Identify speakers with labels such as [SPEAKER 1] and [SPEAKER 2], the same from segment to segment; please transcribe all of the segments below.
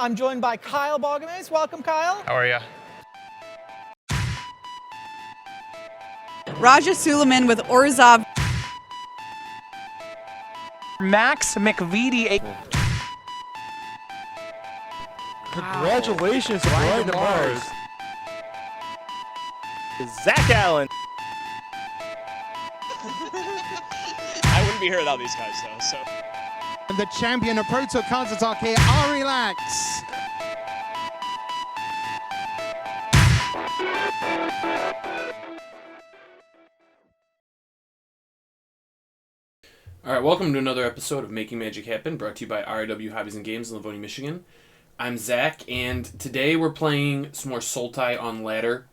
[SPEAKER 1] I'm joined by Kyle Balgames. Welcome, Kyle.
[SPEAKER 2] How are you?
[SPEAKER 3] Raja Suleiman with Orzhov.
[SPEAKER 2] Max McVitie.
[SPEAKER 4] Congratulations, Brian DeMars.
[SPEAKER 5] Zach Allen. I wouldn't be here without these guys, though. So.
[SPEAKER 4] And the champion of Proto Counter-Attack here, Ari Lax.
[SPEAKER 6] Alright, welcome to another episode of Making Magic Happen, brought to you by RW Hobbies and Games in Livonia, Michigan. I'm Zach, and today we're playing some more Sultai on Ladder.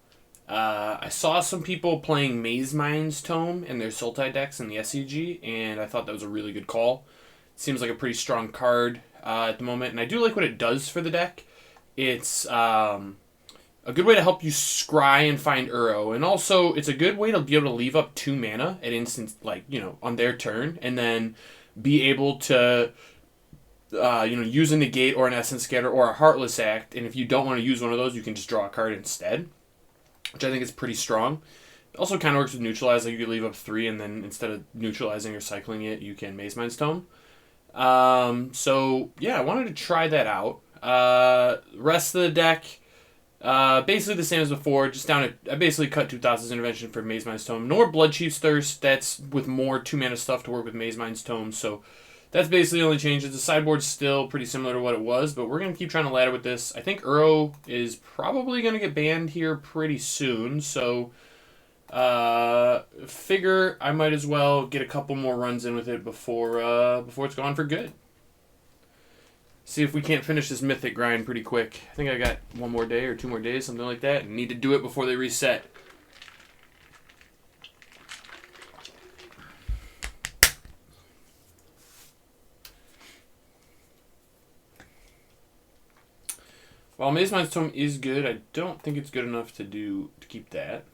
[SPEAKER 6] I saw some people playing Maze Mind's Tome in their Sultai decks in the SCG, and I thought that was a really good call. It seems like a pretty strong card at the moment, and I do like what it does for the deck. It's a good way to help you scry and find Uro, and also it's a good way to be able to leave up 2 mana at instant, on their turn, and then be able to, use a negate or an essence scatter or a heartless act, and if you don't want to use one of those, you can just draw a card instead, which I think is pretty strong. It also kind of works with neutralize, like you could leave up 3, and then instead of neutralizing or cycling it, you can Maze Mind's Tome. So yeah, I wanted to try that out. Rest of the deck. Basically the same as before, just down at, I basically cut 2 Thassa's Intervention for Maze Mind's Tome, nor Bloodchief's Thirst, that's with more 2-mana stuff to work with Maze Mind's Tome, so that's basically the only changes. The sideboard's still pretty similar to what it was, but we're going to keep trying to ladder with this. I think Uro is probably going to get banned here pretty soon, so figure I might as well get a couple more runs in with it before it's gone for good. See if we can't finish this Mythic grind pretty quick. I think I got 1 more day or 2 more days, something like that, and need to do it before they reset. While Maze Mind's Tome is good, I don't think it's good enough to keep that.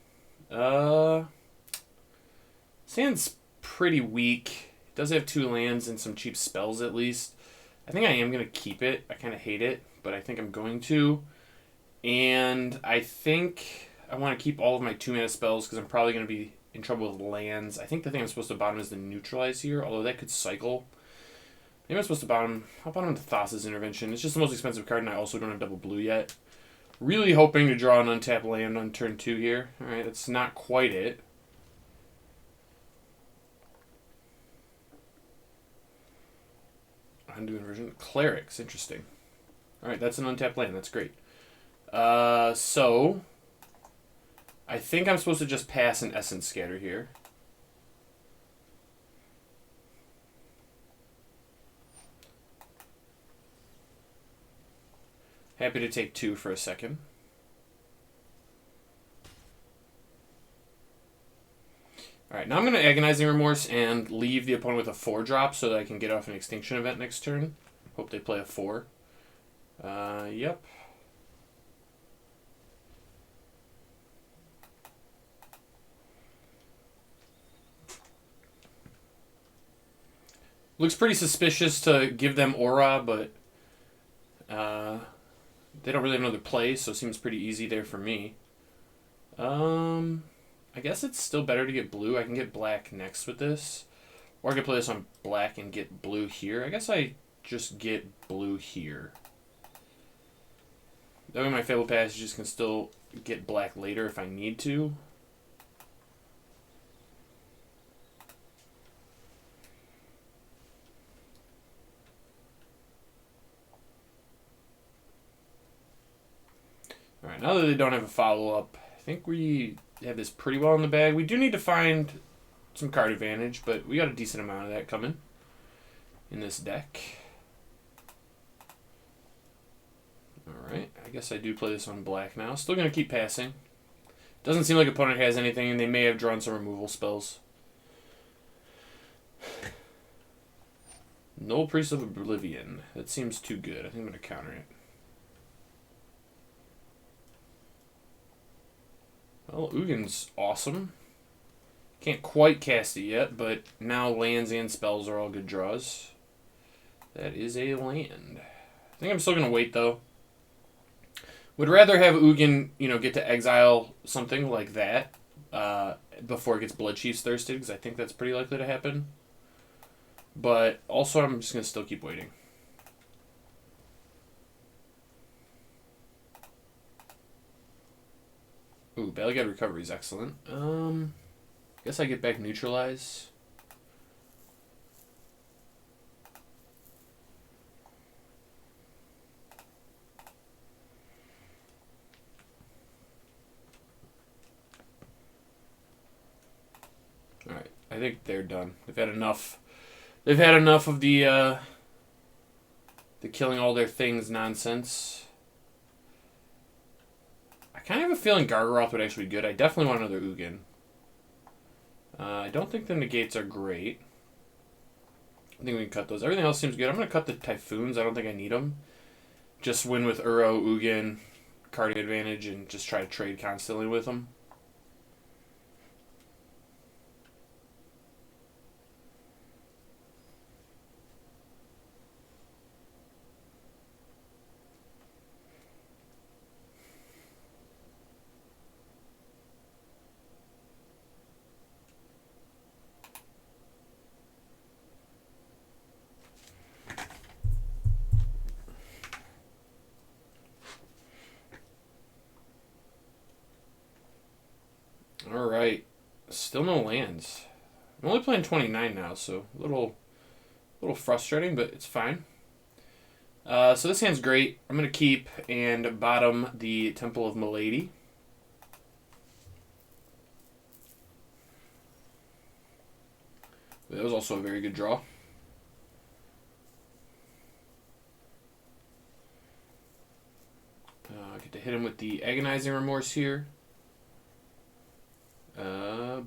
[SPEAKER 6] Sand's pretty weak. It does have 2 lands and some cheap spells at least. I think I am going to keep it. I kind of hate it, but I think I'm going to. And I think I want to keep all of my 2-mana spells because I'm probably going to be in trouble with lands. I think the thing I'm supposed to bottom is the neutralize here, although that could cycle. Maybe I'm supposed to bottom. I'll bottom the Thassa's Intervention. It's just the most expensive card, and I also don't have double blue yet. Really hoping to draw an untapped land on turn 2 here. Alright, that's not quite it. Undo Inversion. Clerics. Interesting. Alright, that's an untapped land. That's great. So I think I'm supposed to just pass an Essence Scatter here. Happy to take 2 for a second. Alright, now I'm going to Agonizing Remorse and leave the opponent with a 4-drop so that I can get off an Extinction event next turn. Hope they play a 4. Yep. Looks pretty suspicious to give them Aura, but they don't really have another play, so it seems pretty easy there for me. I guess it's still better to get blue. I can get black next with this. Or I can play this on black and get blue here. I guess I just get blue here. That way my Fabled Passages can still get black later if I need to. Alright, now that they don't have a follow-up, I think we have this pretty well in the bag. We do need to find some card advantage, but we got a decent amount of that coming in this deck. Alright, I guess I do play this on black now. Still going to keep passing. Doesn't seem like opponent has anything, and they may have drawn some removal spells. Null Priest of Oblivion. That seems too good. I think I'm going to counter it. Well, Ugin's awesome. Can't quite cast it yet, but now lands and spells are all good draws. That is a land. I think I'm still going to wait, though. Would rather have Ugin, you know, get to exile something like that before it gets Blood Chiefs thirsted, because I think that's pretty likely to happen. But also, I'm just going to still keep waiting. Ooh, Balagad Recovery is excellent. Guess I get back Neutralize. Alright, I think they're done. They've had enough. They've had enough of the killing all their things nonsense. I kind of have a feeling Gargaroth would actually be good. I definitely want another Ugin. I don't think the negates are great. I think we can cut those. Everything else seems good. I'm going to cut the Typhoons. I don't think I need them. Just win with Uro, Ugin, card advantage, and just try to trade constantly with them. Alright. Still no lands. I'm only playing 29 now, so a little frustrating, but it's fine. So this hand's great. I'm going to keep and bottom the Temple of Milady. That was also a very good draw. I get to hit him with the Agonizing Remorse here.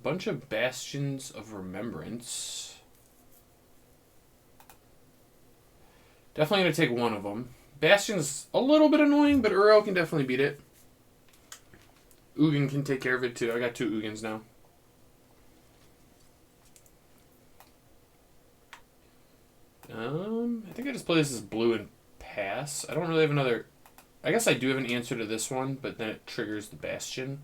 [SPEAKER 6] Bunch of Bastions of Remembrance. Definitely going to take one of them. Bastion's a little bit annoying, but Uro can definitely beat it. Ugin can take care of it too. I got 2 Ugins now. I think I just play this as blue and pass. I don't really have another... I guess I do have an answer to this one, but then it triggers the Bastion.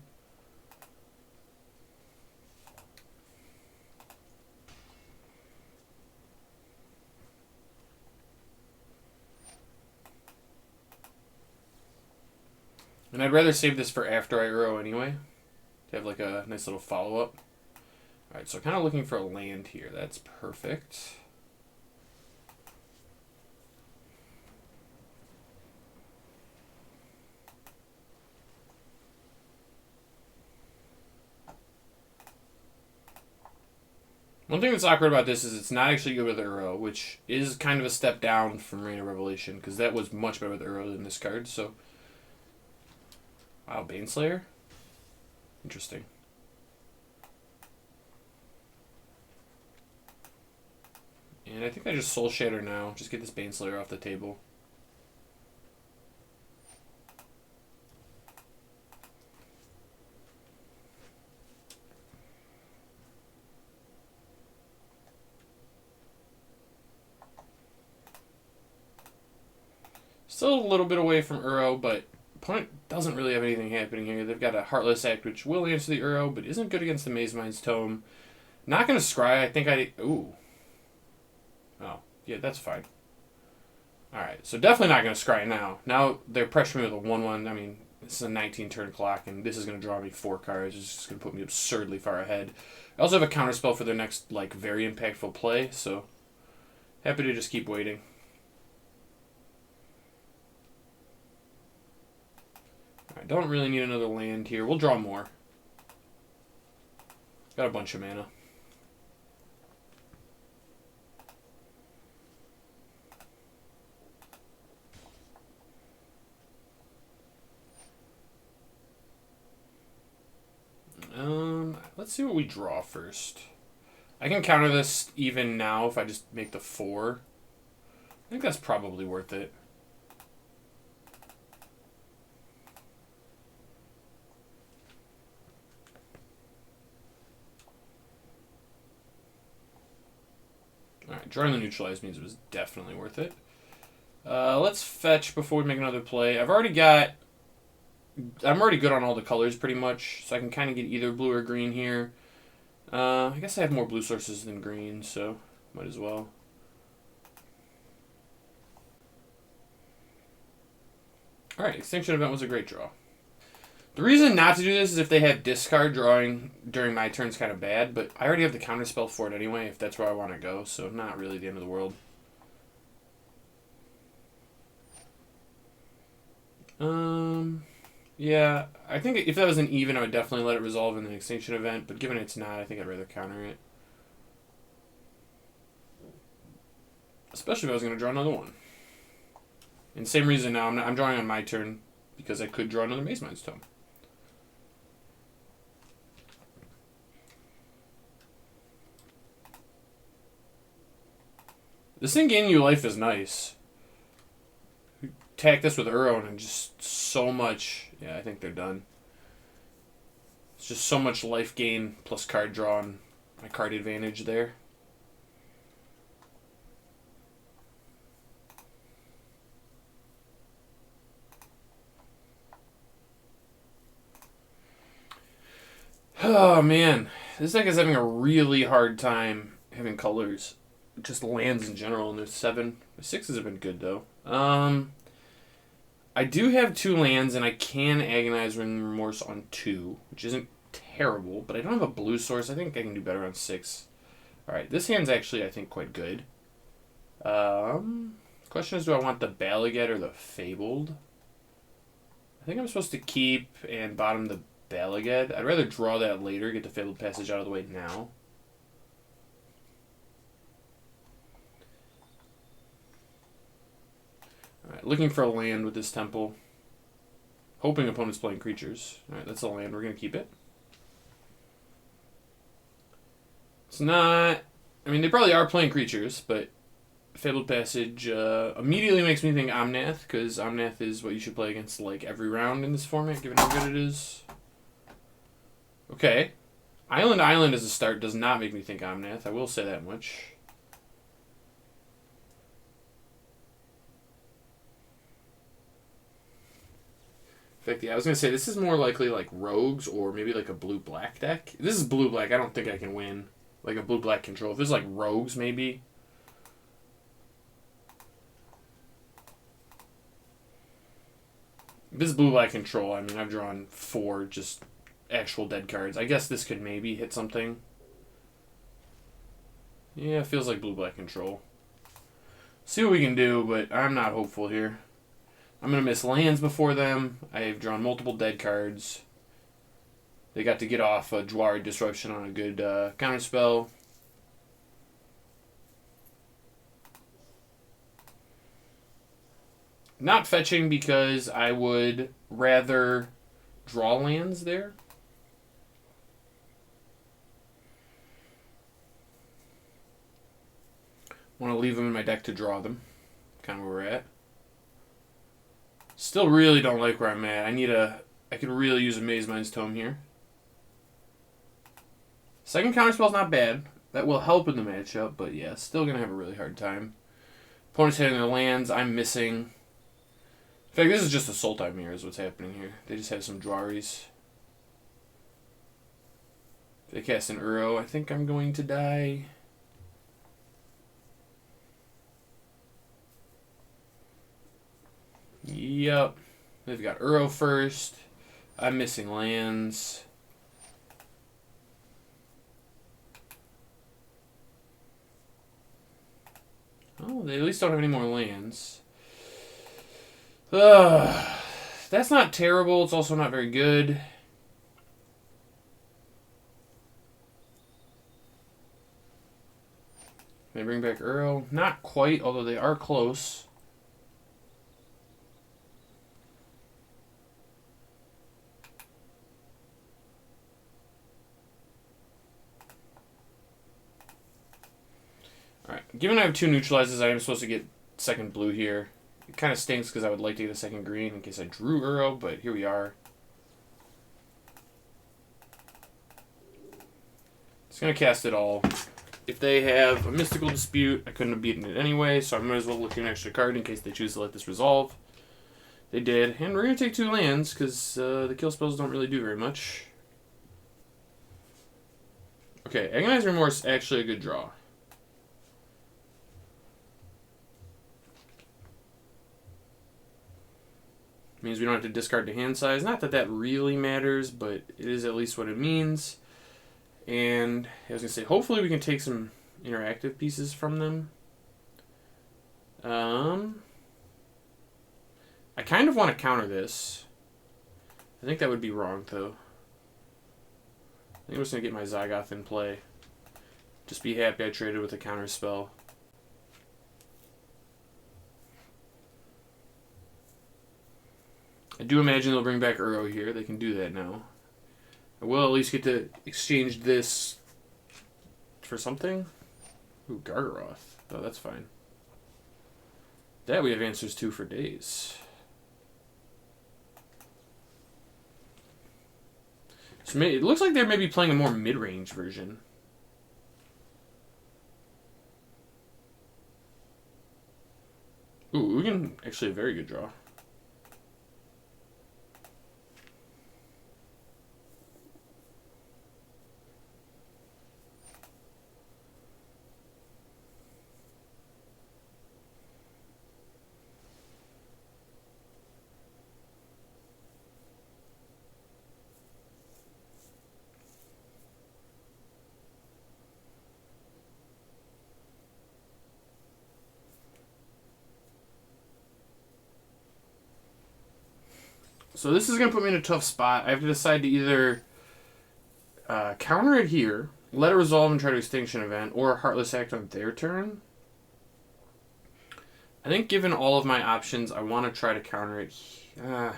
[SPEAKER 6] And I'd rather save this for after I Uro anyway, to have like a nice little follow-up. Alright, so kind of looking for a land here. That's perfect. One thing that's awkward about this is it's not actually good with Uro, which is kind of a step down from Reign of Revelation, because that was much better with Uro than this card, so... Wow, Baneslayer? Interesting. And I think I just Soul Shatter now. Just get this Baneslayer off the table. Still a little bit away from Uro, but opponent doesn't really have anything happening here. They've got a Heartless Act, which will answer the Uro, but isn't good against the Maze Mind's Tome. Not going to scry. I think I... Ooh. Oh, yeah, that's fine. Alright, so definitely not going to scry now. Now they're pressuring me with a 1-1. I mean, this is a 19-turn clock, and this is going to draw me 4 cards. It's just going to put me absurdly far ahead. I also have a counterspell for their next, like, very impactful play, so happy to just keep waiting. I don't really need another land here. We'll draw more. Got a bunch of mana. Let's see what we draw first. I can counter this even now if I just make the 4. I think that's probably worth it. Alright, drawing the neutralize means it was definitely worth it. Let's fetch before we make another play. I'm already good on all the colors pretty much, so I can kind of get either blue or green here. I guess I have more blue sources than green, so might as well. Alright, Extinction Event was a great draw. The reason not to do this is if they have discard, drawing during my turn is kind of bad, but I already have the counterspell for it anyway, if that's where I want to go, so not really the end of the world. Yeah, I think if that was an even, I would definitely let it resolve in the Extinction Event, but given it's not, I think I'd rather counter it. Especially if I was going to draw another one. And same reason now, I'm drawing on my turn, because I could draw another Maze Mind's Tome. This thing gaining you life is nice. Attack this with Uro and just so much. Yeah, I think they're done. It's just so much life gain plus card draw and my card advantage there. Oh man, this deck is having a really hard time having colors. Just lands in general, and there's 7. My 6s have been good though. I do have 2 lands, and I can Agonize Ring Remorse on 2, which isn't terrible, but I don't have a blue source. I think I can do better on 6. Alright, this hand's actually, I think, quite good. Question is, do I want the Balaget or the Fabled? I think I'm supposed to keep and bottom the Balaget. I'd rather draw that later, get the Fabled Passage out of the way now. Alright, looking for a land with this temple. Hoping opponent's playing creatures. Alright, that's a land. We're going to keep it. It's not... I mean, they probably are playing creatures, but Fabled Passage immediately makes me think Omnath, because Omnath is what you should play against like every round in this format, given how good it is. Okay. Island as a start does not make me think Omnath. I will say that much. In fact, yeah, I was going to say, this is more likely like Rogues or maybe like a blue-black deck. This is blue-black. I don't think I can win. Like a blue-black control. If this is like Rogues, maybe. If this is blue-black control, I mean, I've drawn 4 just actual dead cards. I guess this could maybe hit something. Yeah, it feels like blue-black control. See what we can do, but I'm not hopeful here. I'm going to miss lands before them. I've drawn multiple dead cards. They got to get off a Dwar Disruption on a good counterspell. Not fetching because I would rather draw lands there. Want to leave them in my deck to draw them. Kind of where we're at. Still really don't like where I'm at. I could really use a Maze Mind's Tome here. Second counterspell's not bad. That will help in the matchup, but yeah, still going to have a really hard time. Opponent's hitting their lands. I'm missing. In fact, this is just a Sultai mirror is what's happening here. They just have some Dwaris. If they cast an Uro, I think I'm going to die. Yep. They've got Uro first. I'm missing lands. Oh, they at least don't have any more lands. That's not terrible. It's also not very good. They bring back Uro. Not quite, although they are close. Alright, given I have 2 neutralizes, I am supposed to get second blue here. It kind of stinks because I would like to get a second green in case I drew Uro, but here we are. It's going to cast it all. if they have a mystical dispute, I couldn't have beaten it anyway, so I might as well look at an extra card in case they choose to let this resolve. They did, and we're going to take 2 lands, because the kill spells don't really do very much. Okay, Agonizing Remorse, actually a good draw. Means we don't have to discard the hand size. Not that that really matters, but it is at least what it means. And I was going to say, hopefully we can take some interactive pieces from them. I kind of want to counter this. I think that would be wrong, though. I think I'm just going to get my Zygoth in play. Just be happy I traded with a counter spell. I do imagine they'll bring back Uro here. They can do that now. I will at least get to exchange this for something. Ooh, Gargaroth. Oh, that's fine. That we have answers to for days. So it looks like they're maybe playing a more mid-range version. Ooh, Ugin, actually a very good draw. So this is going to put me in a tough spot. I have to decide to either counter it here, let it resolve and try to Extinction Event, or Heartless Act on their turn. I think given all of my options, I want to try to counter it. I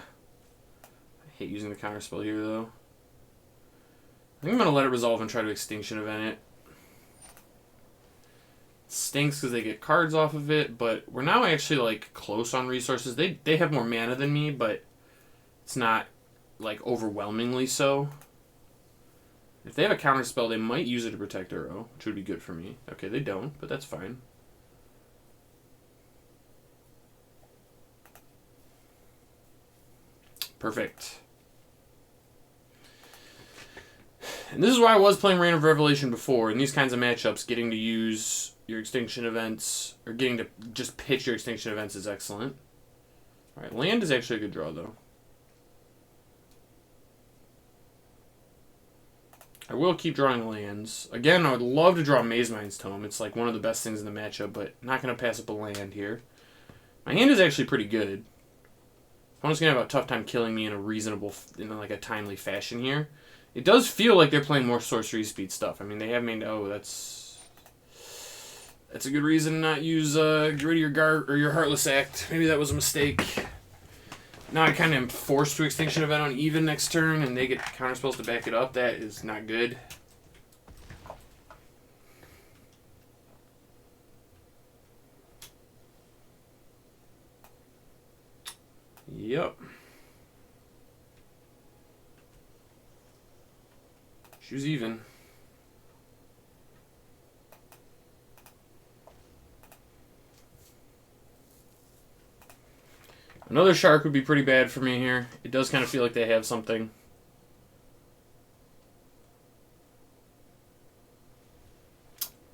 [SPEAKER 6] hate using the counter spell here, though. I think I'm going to let it resolve and try to Extinction Event it. Stinks because they get cards off of it, but we're now actually like close on resources. They have more mana than me, but it's not like overwhelmingly so. If they have a counter spell, they might use it to protect Uro, which would be good for me. Okay, they don't, but that's fine. Perfect. And this is why I was playing Reign of Revelation before. In these kinds of matchups, getting to use your Extinction Events, or getting to just pitch your Extinction Events is excellent. Alright, land is actually a good draw, though. I will keep drawing lands. Again, I would love to draw Maze Mind's Tome. It's like one of the best things in the matchup, but not going to pass up a land here. My hand is actually pretty good. Opponent's going to have a tough time killing me in a reasonable, in like a timely fashion here. It does feel like they're playing more sorcery speed stuff. I mean, they have made... Oh, that's a good reason to not use get rid of your Heartless Act. Maybe that was a mistake. Now I kind of am forced to Extinction Event on even next turn, and they get counterspells to back it up. That is not good. Yep. Choose even. Another shark would be pretty bad for me here. It does kind of feel like they have something.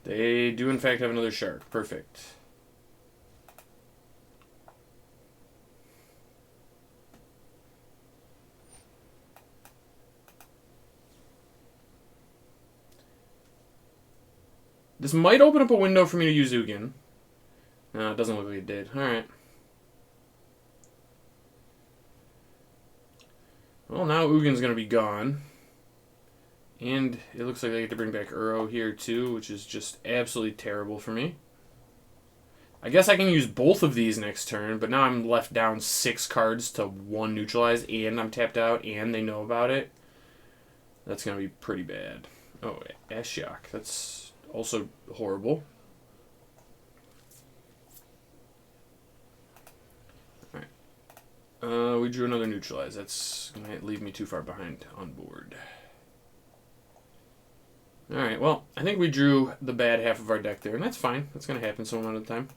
[SPEAKER 6] They do in fact have another shark. Perfect. This might open up a window for me to use Ugin. No, it doesn't look like it did. Alright. Well, now Ugin's going to be gone. And it looks like they get to bring back Uro here too, which is just absolutely terrible for me. I guess I can use both of these next turn, but now I'm left down 6 cards to 1 neutralize, and I'm tapped out, and they know about it. That's going to be pretty bad. Oh, Ashiok. That's also horrible. We drew another neutralize. That's going to leave me too far behind on board. Alright, well, I think we drew the bad half of our deck there, and that's fine. That's going to happen some amount of the time.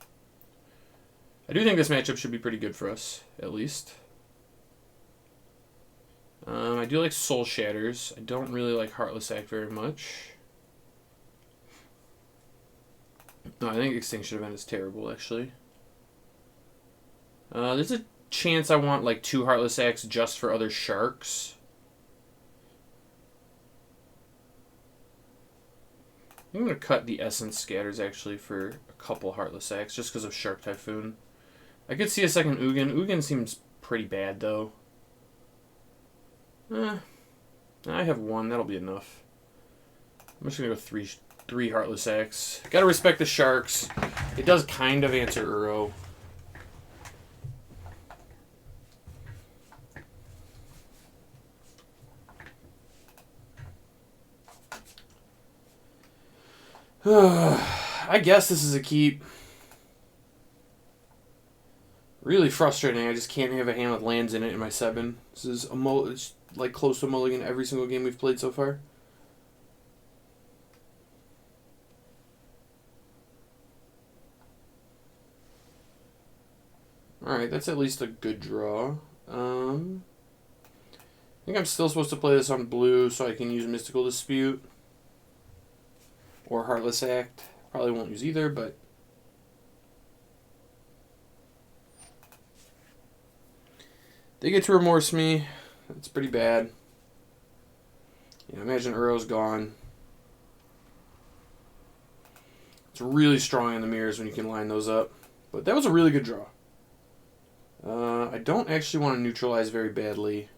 [SPEAKER 6] I do think this matchup should be pretty good for us, at least. I do like Soul Shatters. I don't really like Heartless Act very much. No, I think Extinction Event is terrible, actually. There's a chance I want like 2 Heartless Acts just for other sharks. I'm going to cut the Essence Scatters, actually, for a couple Heartless Acts, just because of Shark Typhoon. I could see a second Ugin. Ugin seems pretty bad, though. I have 1. That'll be enough. I'm just going to go 3 Heartless Acts. Gotta respect the Sharks. It does kind of answer Uro. I guess this is a keep. Really frustrating. I just can't have a hand with lands in it in my 7. This is it's like close to a mulligan every single game we've played so far. Alright, that's at least a good draw. I think I'm still supposed to play this on blue so I can use Mystical Dispute. Or Heartless Act. Probably won't use either, but... they get to remorse me. That's pretty bad. Yeah, imagine Uro's gone. It's really strong in the mirrors when you can line those up. But that was a really good draw. I don't actually want to neutralize very badly.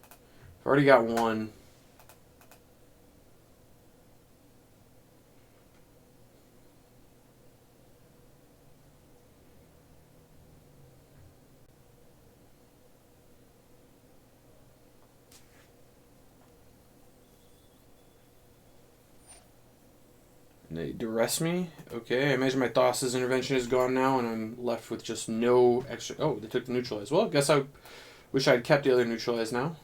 [SPEAKER 6] I've already got 1. They duress me. Okay, I imagine my Thassa's intervention is gone now, and I'm left with just no extra... oh, they took the neutralize. Well, I guess I wish I'd kept the other neutralize now.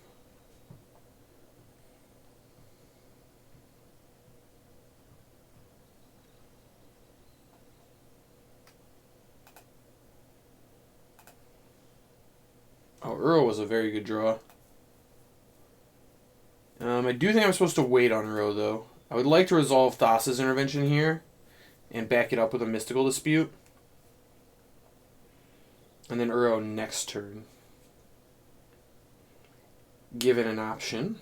[SPEAKER 6] Oh, Uro was a very good draw. I do think I'm supposed to wait on Uro, though. I would like to resolve Thassa's intervention here and back it up with a Mystical Dispute. And then Uro next turn. Give it an option.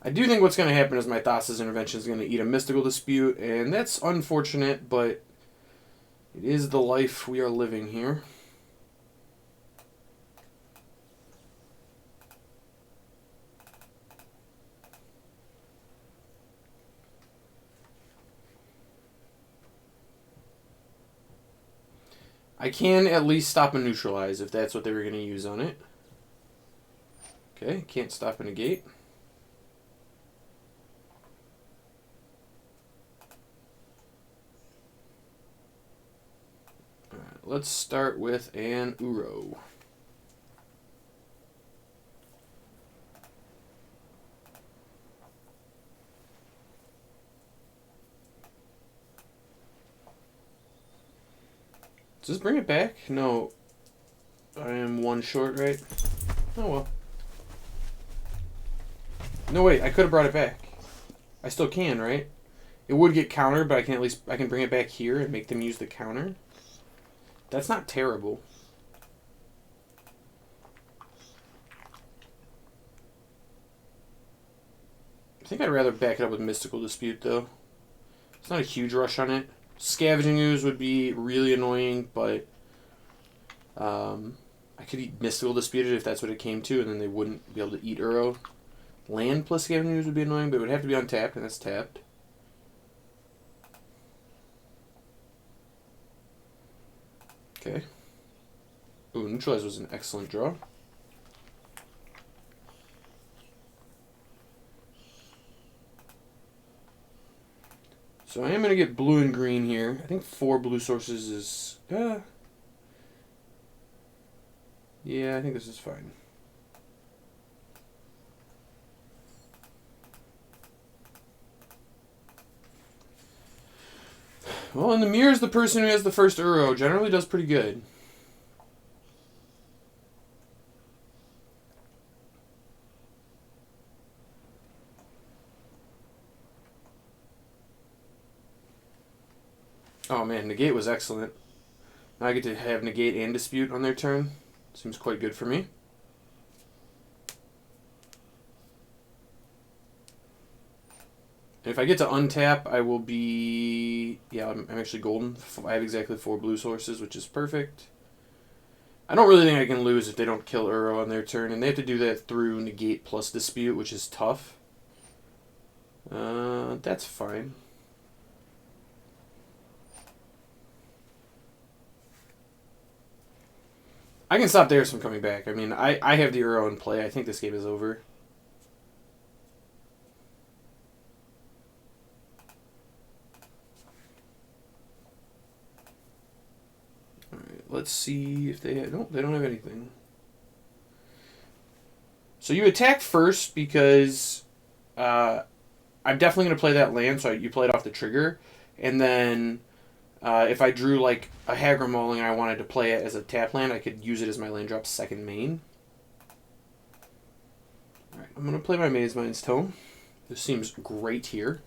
[SPEAKER 6] I do think what's going to happen is my Thassa's intervention is going to eat a Mystical Dispute, and that's unfortunate, but it is the life we are living here. I can at least stop and neutralize if that's what they were going to use on it. Okay, can't stop and negate. Alright, let's start with an Uro. Does this bring it back? No. I am 1 short, right? Oh well. No, wait, I could have brought it back. I still can, right? It would get countered, but I can bring it back here and make them use the counter. That's not terrible. I think I'd rather back it up with Mystical Dispute, though. It's not a huge rush on it. Scavenging Ooze would be really annoying, but I could eat Mystical Dispute if that's what it came to, and then they wouldn't be able to eat Uro. Land plus Scavenging Ooze would be annoying, but it would have to be untapped, and that's tapped. Okay. Ooh, Neutralize was an excellent draw. So I am going to get blue and green here. I think 4 blue sources is... yeah, I think this is fine. Well, in the mirrors, the person who has the first Uro generally does pretty good. Oh man, Negate was excellent. Now I get to have Negate and Dispute on their turn. Seems quite good for me. And if I get to untap, I will be... Yeah, I'm actually golden. I have exactly 4 blue sources, which is perfect. I don't really think I can lose if they don't kill Uro on their turn, and they have to do that through Negate plus Dispute, which is tough. That's fine. I can stop theirs from coming back. I mean, I have the Uro in play. I think this game is over. Alright, let's see if they have... Nope, they don't have anything. So you attack first because I'm definitely going to play that land, so you play it off the trigger. And then... if I drew like a Hagra Mauling and I wanted to play it as a tap land, I could use it as my land drop second main. Alright, I'm going to play my Maze Mind's Tome. This seems great here.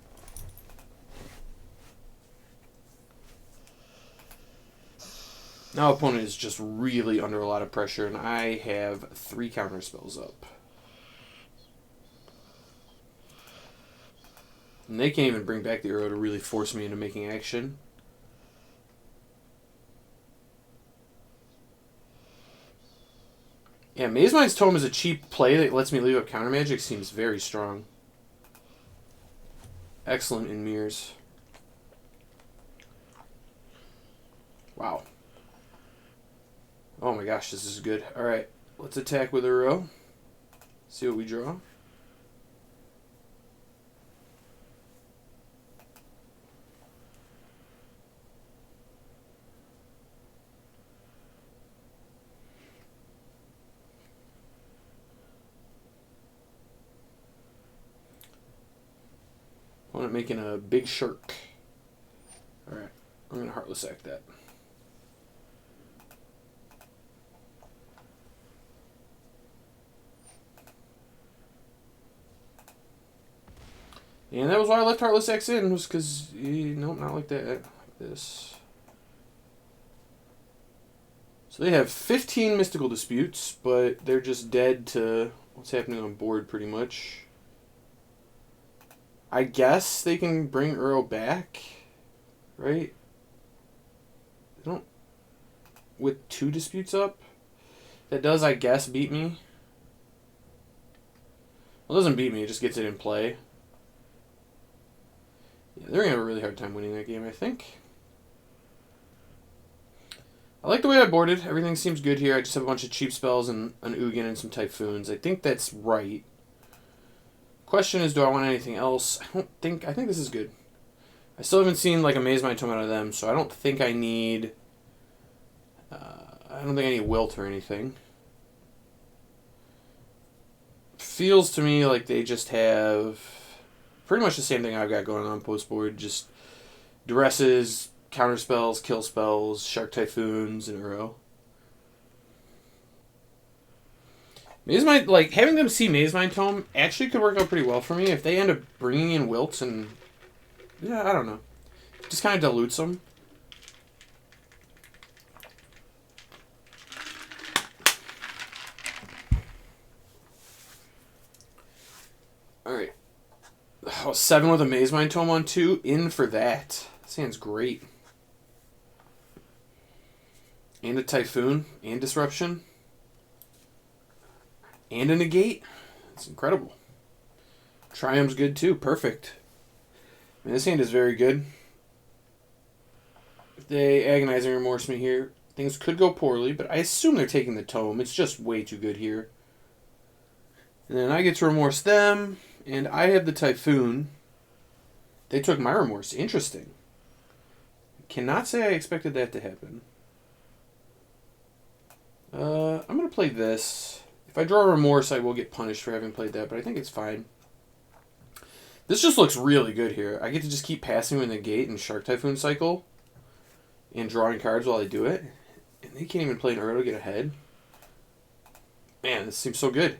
[SPEAKER 6] Now opponent is just really under a lot of pressure, and I have 3 counter spells up. And they can't even bring back the Uro to really force me into making action. Yeah, Maze Mind's Tome is a cheap play that lets me leave up counter magic. Seems very strong. Excellent in mirrors. Wow. Oh my gosh, this is good. Alright, let's attack with Uro. See what we draw. Opponent making a big shirk. Alright, I'm going to Heartless Act that. And that was why I left Heartless Axe in, was because, nope, not like that, like this. So they have 15 Mystical Disputes, but they're just dead to what's happening on board pretty much. I guess they can bring Uro back, right? They don't... With 2 disputes up? That does, I guess, beat me. Well, it doesn't beat me, it just gets it in play. Yeah, they're going to have a really hard time winning that game, I think. I like the way I boarded. Everything seems good here. I just have a bunch of cheap spells and an Ugin and some Typhoons. I think that's right. Question is, do I want anything else? I think this is good. I still haven't seen like a Maze Mind Tome out of them, so I don't think I need... I don't think I need Wilt or anything. Feels to me like they just have pretty much the same thing I've got going on post board. Just Duresses, counter spells, kill spells, Shark Typhoons, and Uro. Maze Mind, like, having them see Maze Mind Tome actually could work out pretty well for me if they end up bringing in Wilts and... Yeah, I don't know. Just kind of dilutes them. Alright. Oh, 7 with a Maze Mind Tome on 2. In for that. Sounds great. And a Typhoon. And Disruption. And a Negate. It's incredible. Triumph's good too. Perfect. I mean, this hand is very good. If they Agonize and Remorse me here, things could go poorly, but I assume they're taking the Tome. It's just way too good here. And then I get to Remorse them, and I have the Typhoon. They took my Remorse. Interesting. Cannot say I expected that to happen. I'm going to play this. If I draw Remorse, I will get punished for having played that, but I think it's fine. This just looks really good here. I get to just keep passing with Negate and Shark Typhoon cycle. and drawing cards while I do it. And they can't even play an Uro to get ahead. Man, this seems so good.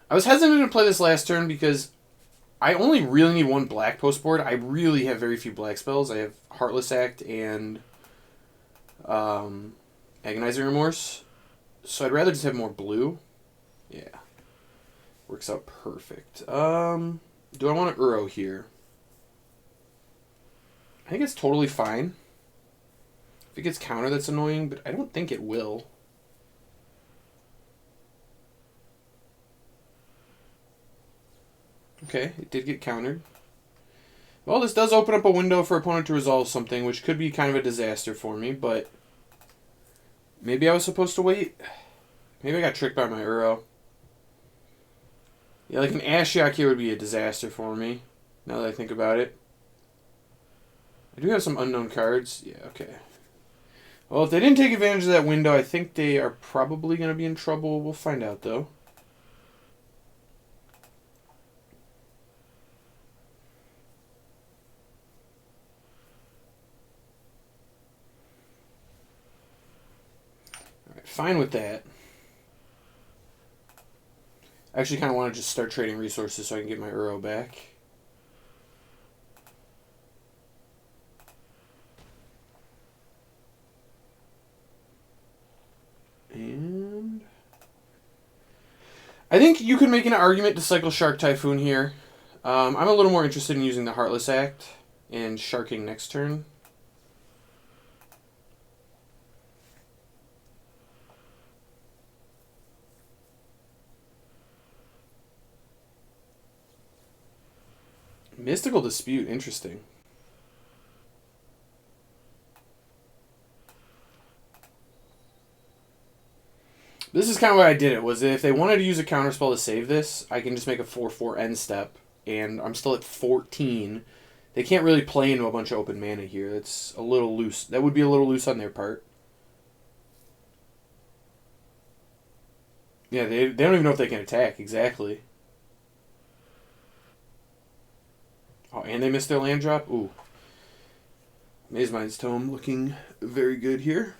[SPEAKER 6] I was hesitant to play this last turn because I only really need one black post board. I really have very few black spells. I have Heartless Act and Agonizing Remorse. So I'd rather just have more blue. Yeah. Works out perfect. Do I want an Uro here? I think it's totally fine. If it gets counter, that's annoying, but I don't think it will. Okay, it did get countered. Well, this does open up a window for opponent to resolve something, which could be kind of a disaster for me, but maybe I was supposed to wait. Maybe I got tricked by my Uro. Yeah, like an Ashiok here would be a disaster for me, now that I think about it. I do have some unknown cards. Yeah, okay. Well, if they didn't take advantage of that window, I think they are probably going to be in trouble. We'll find out, though. Alright, fine with that. I actually kind of want to just start trading resources so I can get my Uro back. And I think you could make an argument to cycle Shark Typhoon here. I'm a little more interested in using the Heartless Act and sharking next turn. Mystical Dispute, interesting. This is kind of why I did it, was if they wanted to use a counterspell to save this, I can just make a 4/4 end step, and I'm still at 14. They can't really play into a bunch of open mana here. That's a little loose. That would be a little loose on their part. Yeah, they don't even know if they can attack, exactly. Oh, and they missed their land drop? Ooh. Mazemind's Tome looking very good here.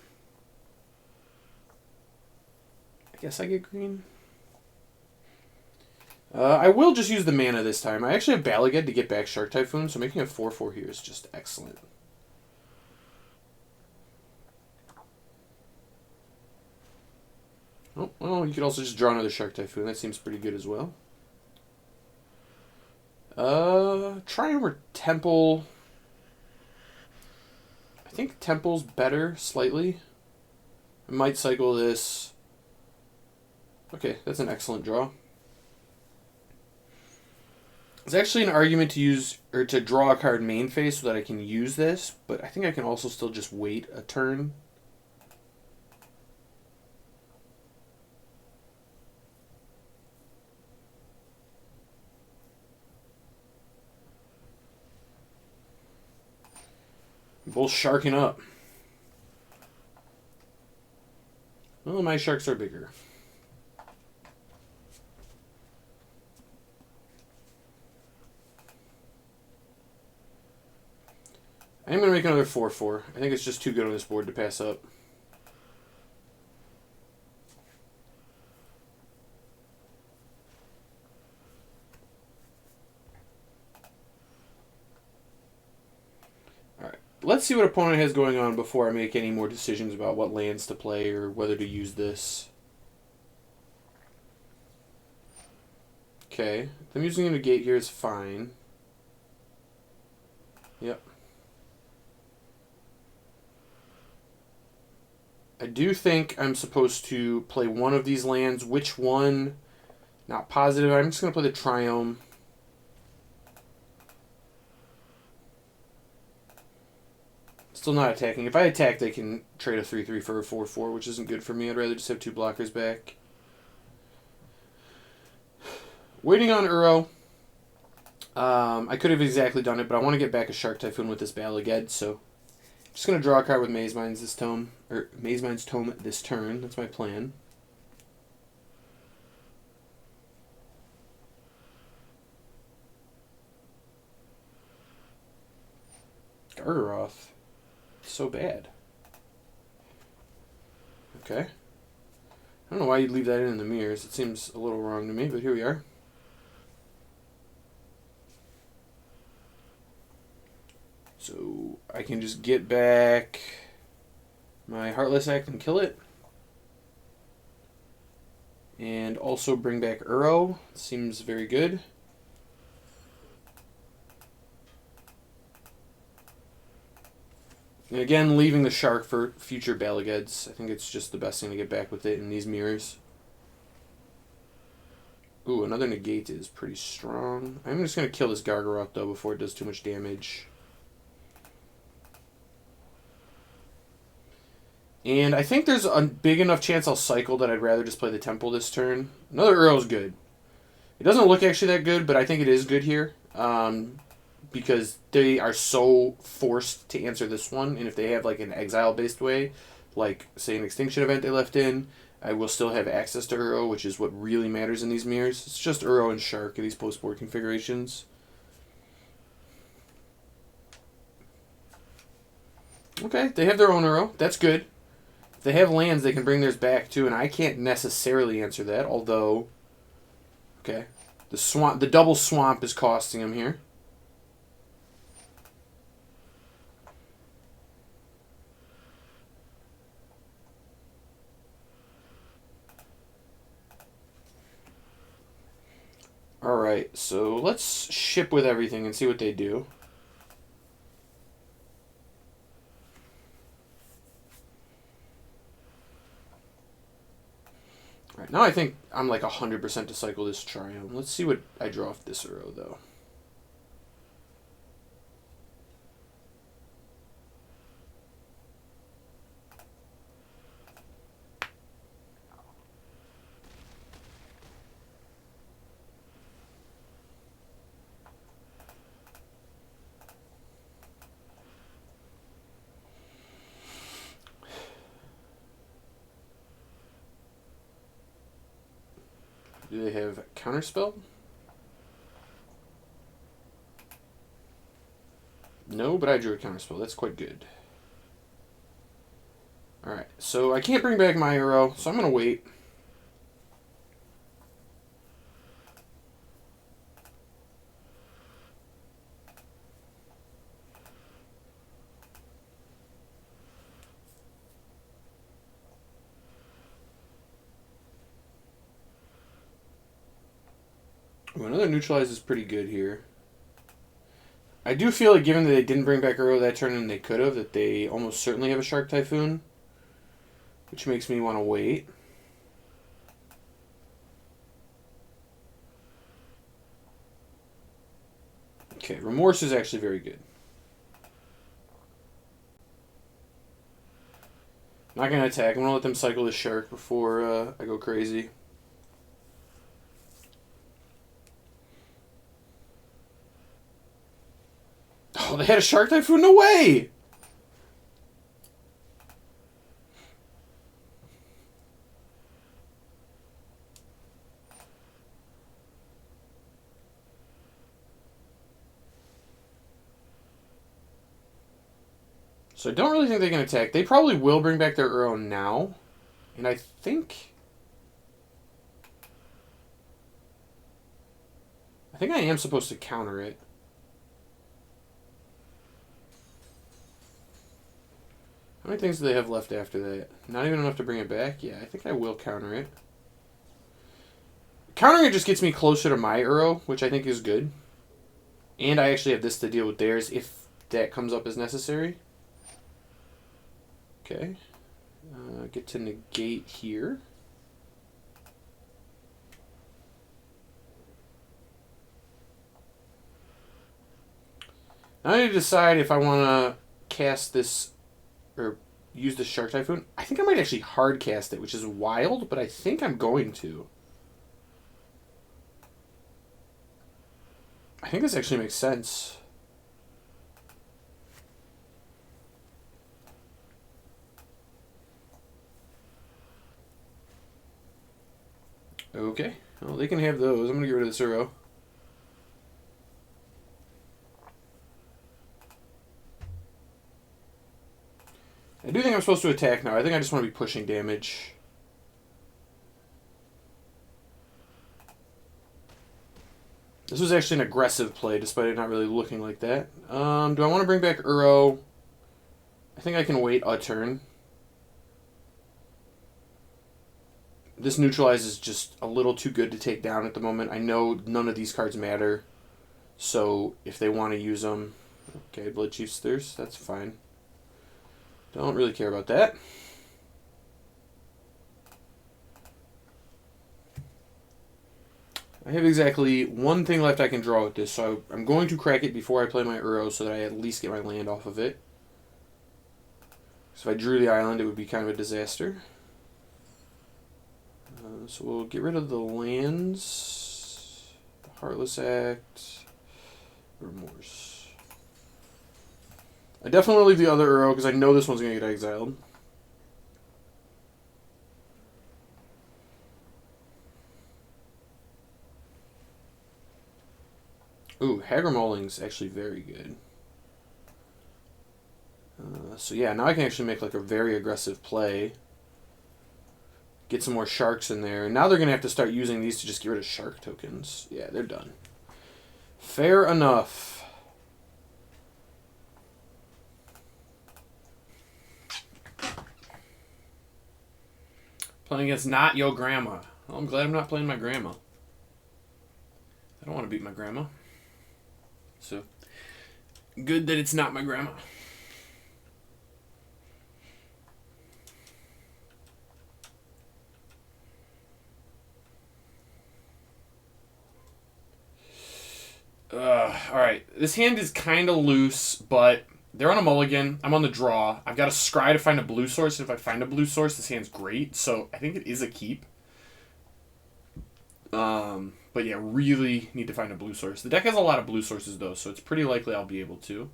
[SPEAKER 6] I guess I get green. I will just use the mana this time. I actually have Balaged to get back Shark Typhoon, so making a 4/4 here is just excellent. Oh, well, you could also just draw another Shark Typhoon. That seems pretty good as well. Triumph or Temple. I think Temple's better, slightly. I might cycle this. Okay, that's an excellent draw. There's actually an argument to use, or to draw a card main phase so that I can use this, but I think I can also still just wait a turn. Both sharking up. Well, my sharks are bigger. I'm going to make another 4/4. I think it's just too good on this board to pass up. Alright, let's see what opponent has going on before I make any more decisions about what lands to play or whether to use this. Okay, them using a negate here is fine. Yep. I do think I'm supposed to play one of these lands. Which one? Not positive. I'm just going to play the Triome. Still not attacking. If I attack, they can trade a 3/3 for a 4/4, which isn't good for me. I'd rather just have 2 blockers back. Waiting on Uro. I could have exactly done it, but I want to get back a Shark Typhoon with this Balaged, so just going to draw a card with Mazemind's Tome this turn. That's my plan. Gargaroth. So bad. Okay. I don't know why you'd leave that in the mirrors. It seems a little wrong to me, but here we are. So I can just get back my Heartless Act and kill it. And also bring back Uro. Seems very good. And again, leaving the Shark for future Balageds. I think it's just the best thing to get back with it in these mirrors. Ooh, another negate is pretty strong. I'm just going to kill this Gargaroth, though, before it does too much damage. And I think there's a big enough chance I'll cycle that I'd rather just play the Temple this turn. Another Uro's good. It doesn't look actually that good, but I think it is good here. Because they are so forced to answer this one. And if they have like an exile-based way, like say an Extinction event they left in, I will still have access to Uro, which is what really matters in these mirrors. It's just Uro and Shark in these post-board configurations. Okay, they have their own Uro. That's good. If they have lands, they can bring theirs back too, and I can't necessarily answer that, although... Okay. The double swamp is costing them here. Alright, so let's ship with everything and see what they do. Alright, now I think I'm like 100% to cycle this Triumph. Let's see what I draw off this Uro, though. Do they have Counterspell? No, but I drew a Counterspell. That's quite good. Alright, so I can't bring back my Uro, so I'm going to wait. Ooh, another Neutralize is pretty good here. I do feel like given that they didn't bring back Uro that turn and they could have, that they almost certainly have a Shark Typhoon. Which makes me want to wait. Okay, Remorse is actually very good. Not going to attack. I'm going to let them cycle the Shark before I go crazy. Oh, they had a Shark Typhoon? No way! So I don't really think they can attack. They probably will bring back their Uro now. And I think I am supposed to counter it. How many things do they have left after that? Not even enough to bring it back? Yeah, I think I will counter it. Countering it just gets me closer to my Uro, which I think is good. And I actually have this to deal with theirs if that comes up as necessary. Okay. Get to negate here. Now I need to decide if I want to cast this or use the Shark Typhoon. I think I might actually hard cast it, which is wild, but I think I'm going to. I think this actually makes sense. Okay. Well, they can have those. I'm going to get rid of this Uro. I do think I'm supposed to attack now. I think I just want to be pushing damage. This was actually an aggressive play, despite it not really looking like that. Do I want to bring back Uro? I think I can wait a turn. This Neutralize is just a little too good to take down at the moment. I know none of these cards matter. So if they want to use them... Okay, Blood Chief's Thirst, that's fine. Don't really care about that. I have exactly one thing left I can draw with this, so I'm going to crack it before I play my Uro so that I at least get my land off of it. So if I drew the island, it would be kind of a disaster. So we'll get rid of the lands. Heartless Act. Remorse. I definitely want to leave the other Uro because I know this one's going to get exiled. Ooh, Hagermauling's actually very good. So yeah, now I can actually make like a very aggressive play. Get some more sharks in there. And now they're going to have to start using these to just get rid of shark tokens. Yeah, they're done. Fair enough. Playing against not your grandma. Well, I'm glad I'm not playing my grandma. I don't want to beat my grandma. So, good that it's not my grandma. Alright, this hand is kind of loose, but they're on a mulligan. I'm on the draw. I've got to scry to find a blue source, and if I find a blue source, this hand's great. So, I think it is a keep. But yeah, really need to find a blue source. The deck has a lot of blue sources, though, so it's pretty likely I'll be able to.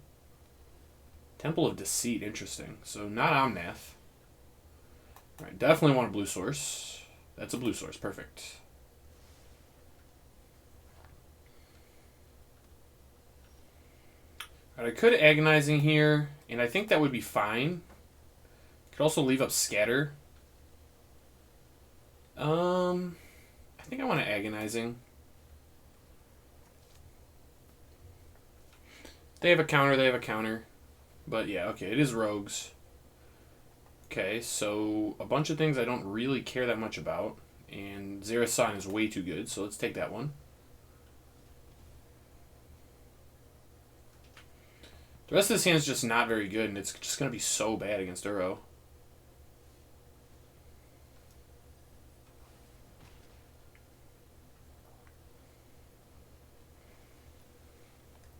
[SPEAKER 6] Temple of Deceit, interesting. So, not Omnath. Alright, definitely want a blue source. That's a blue source, perfect. Alright, I could Agonizing here, and I think that would be fine. Could also leave up Scatter. I think I want to Agonizing. They have a counter, they have a counter. But yeah, okay, it is rogues. Okay, so a bunch of things I don't really care that much about. And Zerasan is way too good, so let's take that one. The rest of this hand is just not very good, and it's just going to be so bad against Uro.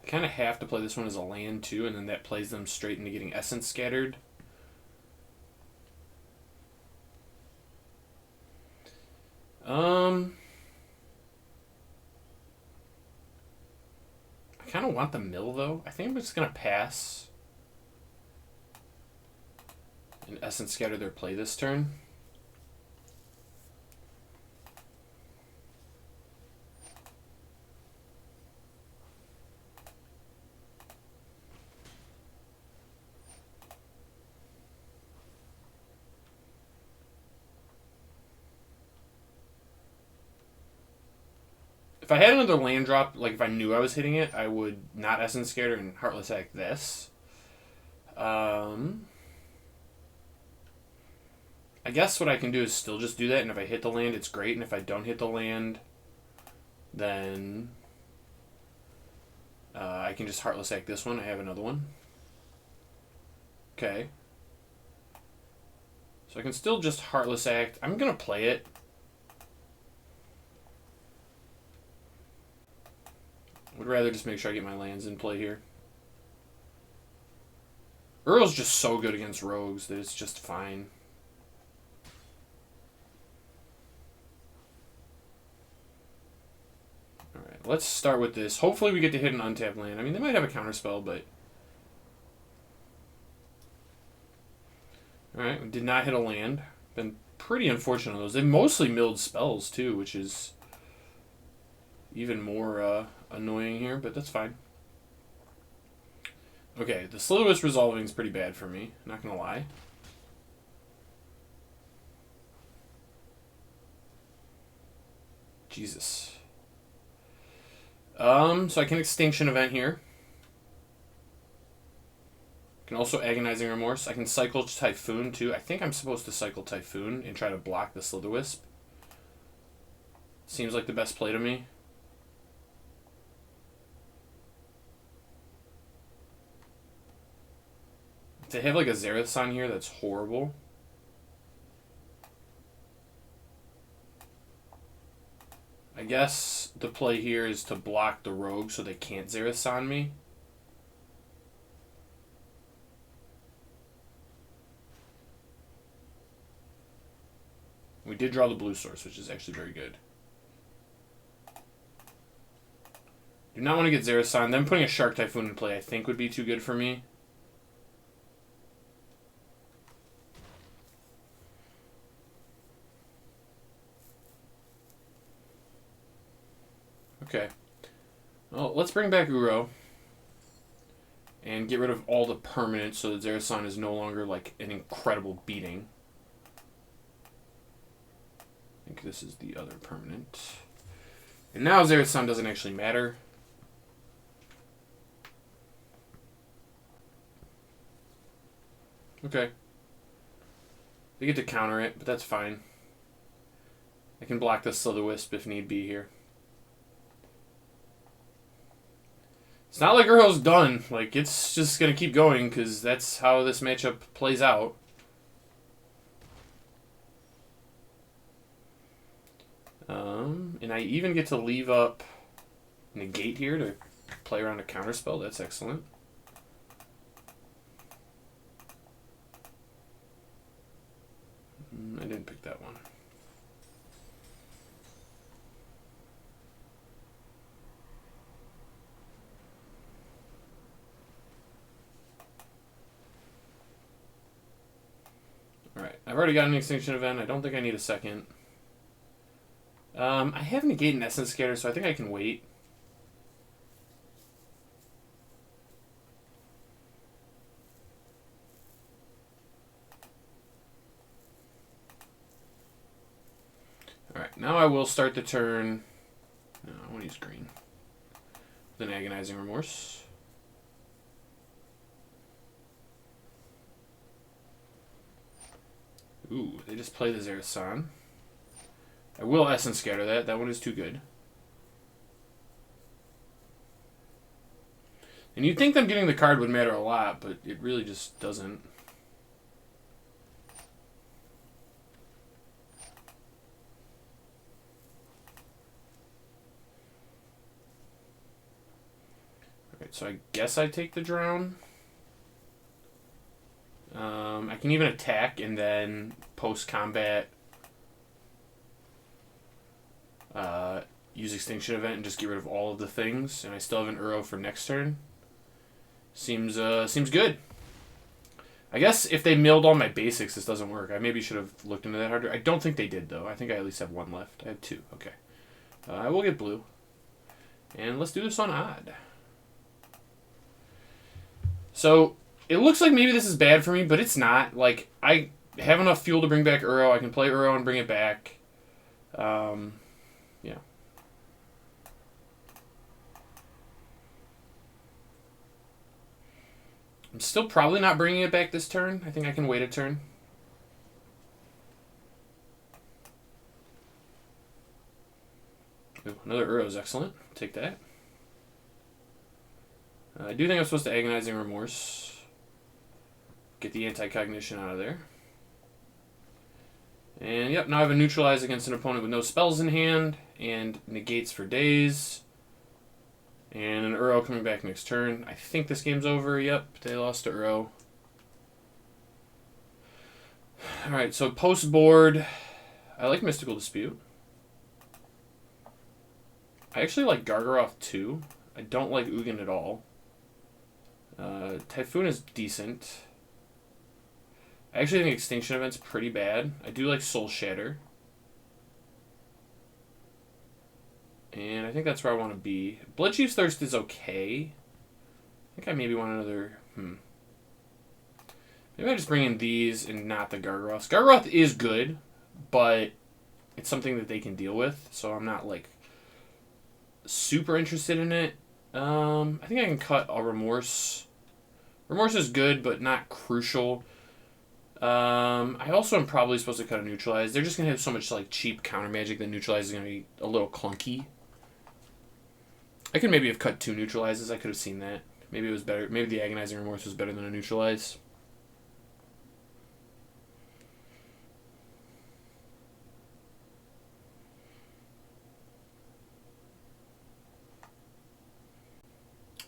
[SPEAKER 6] I kind of have to play this one as a land, too, and then that plays them straight into getting Essence Scattered. I kind of want the mill, though. I think I'm just going to pass and Essence Scatter their play this turn. If I had another land drop, like if I knew I was hitting it, I would not Essence Scatter and Heartless Act this. I guess what I can do is still just do that, and if I hit the land, it's great, and if I don't hit the land, then I can just Heartless Act this one. I have another one. Okay. So I can still just Heartless Act. I'm going to play it. Would rather just make sure I get my lands in play here. Uro's just so good against rogues that it's just fine. Alright, let's start with this. Hopefully we get to hit an untapped land. I mean, they might have a counterspell, but... Alright, we did not hit a land. Been pretty unfortunate on those. They mostly milled spells, too, which is even more annoying here, but that's fine. Okay, the Slitherwist Resolving is pretty bad for me, not gonna lie. Jesus. So I can Extinction Event here. I can also Agonizing Remorse. I can cycle Typhoon too. I think I'm supposed to cycle Typhoon and try to block the Slither-Wisp. Seems like the best play to me. If they have like a Xerath on here, that's horrible. I guess the play here is to block the Rogue so they can't Xerath on me. We did draw the blue source, which is actually very good. Do not want to get Xerath on. Them putting a Shark Typhoon in play I think would be too good for me. Okay. Well, let's bring back Uro. And get rid of all the permanents so that Xerath is no longer like an incredible beating. I think this is the other permanent. And now Xerath doesn't actually matter. Okay. They get to counter it, but that's fine. I can block the Slither-Wisp if need be here. It's not like Uro's done. Like, it's just going to keep going because that's how this matchup plays out. And I even get to leave up Negate here to play around a counterspell. That's excellent. I didn't pick that one. Alright, I've already got an Extinction Event. I don't think I need a second. I have Negate and Essence Scatter, so I think I can wait. Alright, now I will start the turn. No, I want to use green. With an Agonizing Remorse. Ooh, they just play the Xerath. I will Essence Scatter that. That one is too good. And you'd think them getting the card would matter a lot, but it really just doesn't. Alright, so I guess I take the Drown. I can even attack and then post-combat use Extinction Event and just get rid of all of the things, and I still have an Uro for next turn. Seems good. I guess if they milled all my basics, this doesn't work. I maybe should have looked into that harder. I don't think they did, though. I think I at least have one left. I have two. Okay. I will get blue. And let's do this on odd. So, it looks like maybe this is bad for me, but it's not. Like, I have enough fuel to bring back Uro. I can play Uro and bring it back. Yeah. I'm still probably not bringing it back this turn. I think I can wait a turn. Ooh, another Uro is excellent. Take that. I do think I'm supposed to Agonizing Remorse. Get the Anti-Cognition out of there. And yep, now I have a Neutralize against an opponent with no spells in hand, and Negates for days. And an Uro coming back next turn. I think this game's over. Yep, they lost to Uro. Alright, so post-board, I like Mystical Dispute. I actually like Gargaroth too. I don't like Ugin at all. Typhoon is decent. I actually think Extinction Event's pretty bad. I do like Soul Shatter. And I think that's where I want to be. Bloodchief's Thirst is okay. I think I maybe want another... Maybe I just bring in these and not the Gargaroth. Gargaroth is good, but it's something that they can deal with, so I'm not like super interested in it. I think I can cut a Remorse. Remorse is good, but not crucial. I also am probably supposed to cut a Neutralize. They're just going to have so much like cheap counter magic that Neutralize is going to be a little clunky. I could maybe have cut 2 Neutralizes. I could have seen that. Maybe it was better. Maybe the Agonizing Remorse was better than a Neutralize.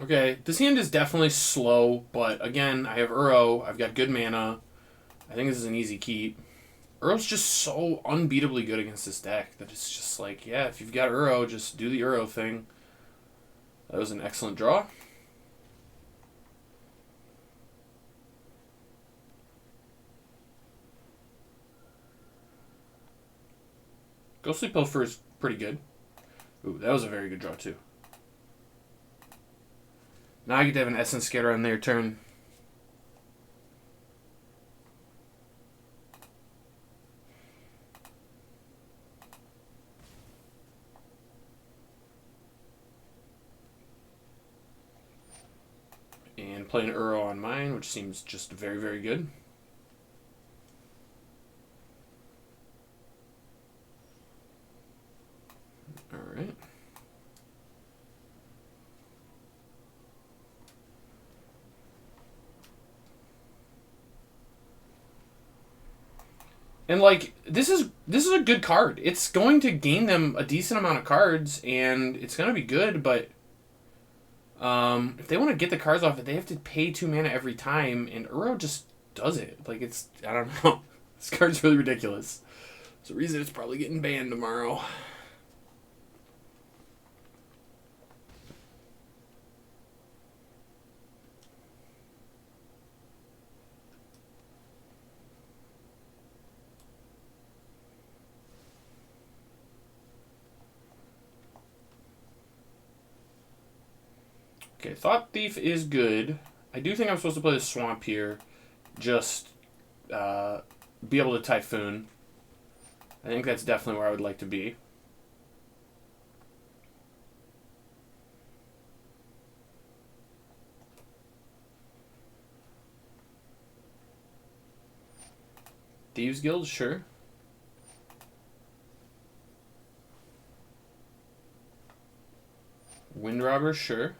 [SPEAKER 6] Okay, this hand is definitely slow, but again, I have Uro. I've got good mana. I think this is an easy keep. Uro's just so unbeatably good against this deck that it's just like, yeah, if you've got Uro, just do the Uro thing. That was an excellent draw. Ghostly Pilfer is pretty good. Ooh, that was a very good draw, too. Now I get to have an Essence Scatter on their turn. And play an Uro on mine, which seems just very, very good. Alright. And like this is a good card. It's going to gain them a decent amount of cards, and it's going to be good. But if they want to get the cards off it, they have to pay 2 mana every time, and Uro just does it. Like it's I don't know. This card's really ridiculous. There's a reason it's probably getting banned tomorrow. Okay, Thought Thief is good. I do think I'm supposed to play the Swamp here. Just be able to Typhoon. I think that's definitely where I would like to be. Thieves Guild, sure. Wind Robber, sure.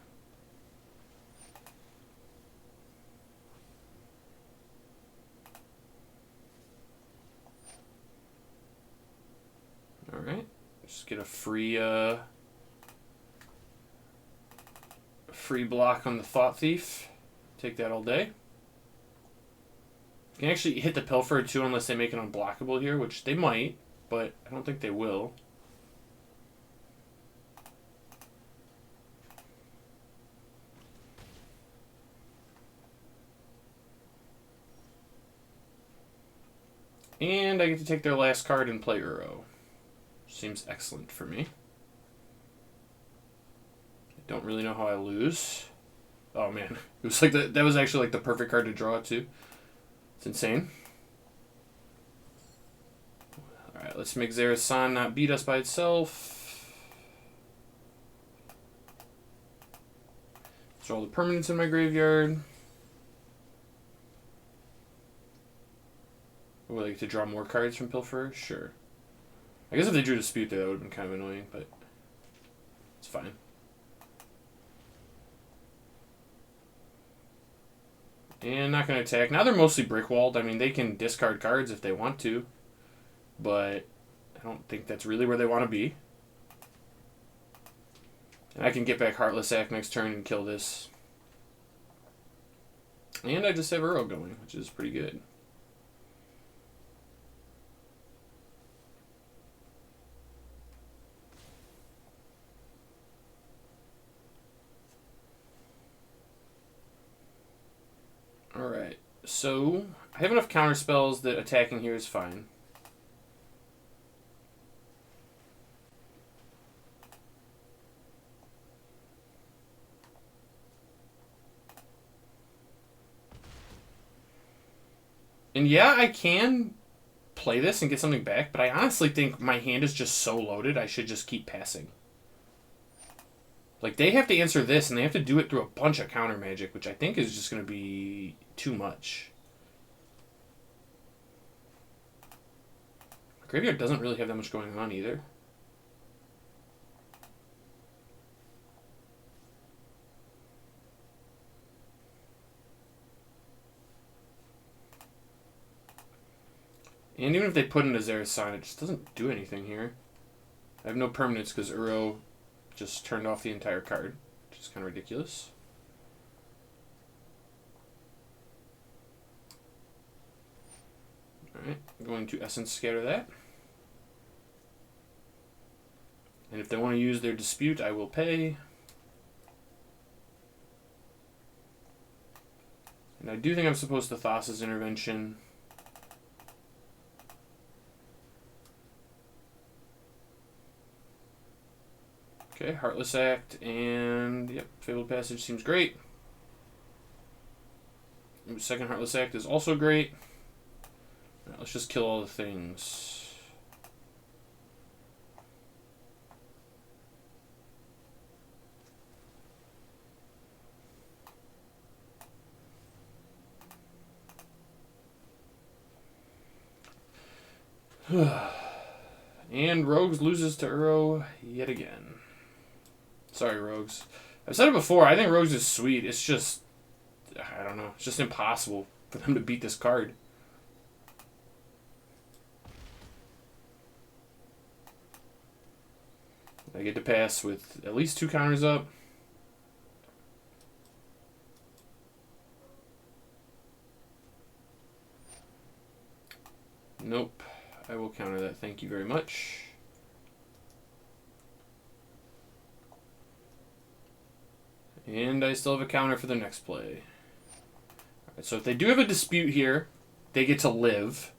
[SPEAKER 6] Alright, just get a free block on the Thought Thief. Take that all day. You can actually hit the Pilfer too unless they make it unblockable here, which they might, but I don't think they will. And I get to take their last card and play Uro. Seems excellent for me. I don't really know how I lose. Oh man, it was like that was actually like the perfect card to draw too. It's insane. All right, let's make Zerasan not beat us by itself. Throw all the permanents in my graveyard. Would I like to draw more cards from Pilfer? Sure. I guess if they drew Dispute there, that would have been kind of annoying, but it's fine. And not going to attack. Now they're mostly brick-walled. I mean, they can discard cards if they want to, but I don't think that's really where they want to be. And I can get back Heartless Act next turn and kill this. And I just have Uro going, which is pretty good. Alright, so I have enough counter spells that attacking here is fine. And yeah, I can play this and get something back, but I honestly think my hand is just so loaded I should just keep passing. Like, they have to answer this, and they have to do it through a bunch of counter magic, which I think is just going to be too much. Graveyard doesn't really have that much going on either. And even if they put in a Zera's Sign, it just doesn't do anything here. I have no permanents because Uro just turned off the entire card, which is kind of ridiculous. Alright, I'm going to Essence Scatter that. And if they want to use their Dispute, I will pay. And I do think I'm supposed to Thassa's Intervention. Okay, Heartless Act, and yep, Fabled Passage seems great. Second Heartless Act is also great. All right, let's just kill all the things. And Rogues loses to Uro yet again. Sorry, Rogues. I've said it before, I think Rogues is sweet. It's just, I don't know, it's just impossible for them to beat this card. I get to pass with at least 2 counters up. Nope. I will counter that. Thank you very much. And I still have a counter for the next play. Alright, so if they do have a Dispute here, they get to live,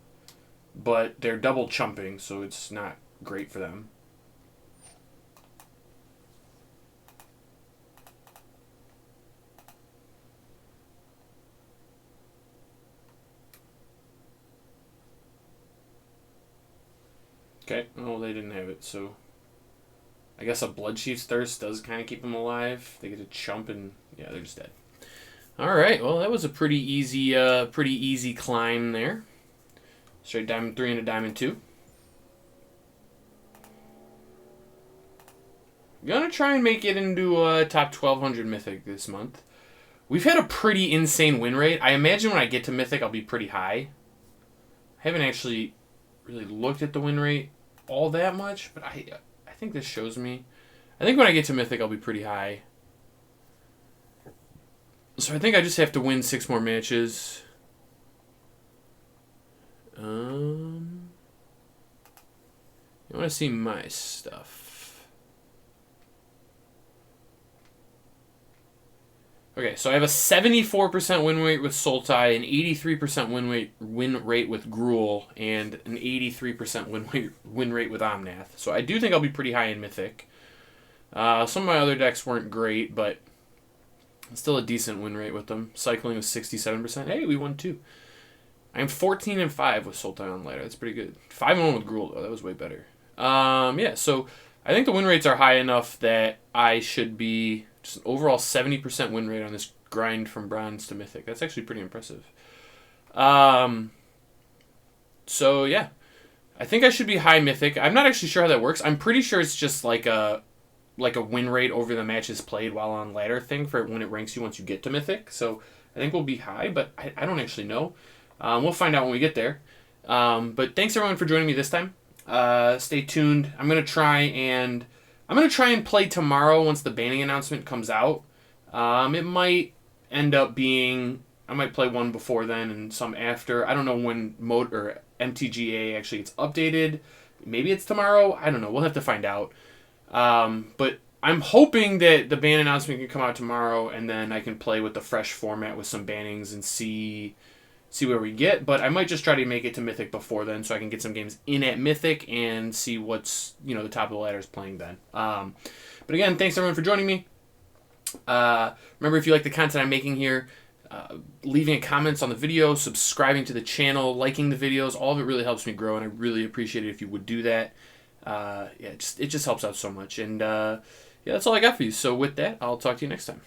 [SPEAKER 6] but they're double chumping, so it's not great for them. Okay, well, they didn't have it, so I guess a Bloodchief's Thirst does kind of keep them alive. They get to chump and, yeah, they're just dead. Alright, well, that was a pretty easy climb there. Straight Diamond 3 into Diamond 2. Gonna try and make it into top 1200 Mythic this month. We've had a pretty insane win rate. I imagine when I get to Mythic, I'll be pretty high. I haven't actually really looked at the win rate all that much, but I think this shows me. I think when I get to Mythic, I'll be pretty high. So I think I just have to win 6 more matches. You want to see my stuff? Okay, so I have a 74% win rate with Sultai, an 83% win rate with Gruul, and an 83% win rate with Omnath. So I do think I'll be pretty high in Mythic. Some of my other decks weren't great, but still a decent win rate with them. Cycling was 67%. Hey, we won 2. I'm 14-5 with Sultai on Ladder. That's pretty good. 5-1 with Gruul, though. That was way better. Yeah, so I think the win rates are high enough that I should be just an overall 70% win rate on this grind from Bronze to Mythic. That's actually pretty impressive. So, yeah. I think I should be high Mythic. I'm not actually sure how that works. I'm pretty sure it's just like a win rate over the matches played while on Ladder thing for when it ranks you once you get to Mythic. So I think we'll be high, but I don't actually know. We'll find out when we get there. But thanks everyone for joining me this time. Stay tuned. I'm gonna try and play tomorrow once the banning announcement comes out. It might end up being I might play one before then and some after. I don't know when MTGA actually gets updated. Maybe it's tomorrow. I don't know. We'll have to find out. But I'm hoping that the ban announcement can come out tomorrow, and then I can play with the fresh format with some bannings and see where we get. But I might just try to make it to Mythic before then, so I can get some games in at Mythic and see what's the top of the ladder is playing then. But again, thanks everyone for joining me. Remember, if you like the content I'm making here, leaving comments on the video, subscribing to the channel, liking the videos. All of it really helps me grow, and I really appreciate it if you would do that. Yeah, it just helps out so much. And yeah, that's all I got for you. So with that, I'll talk to you next time.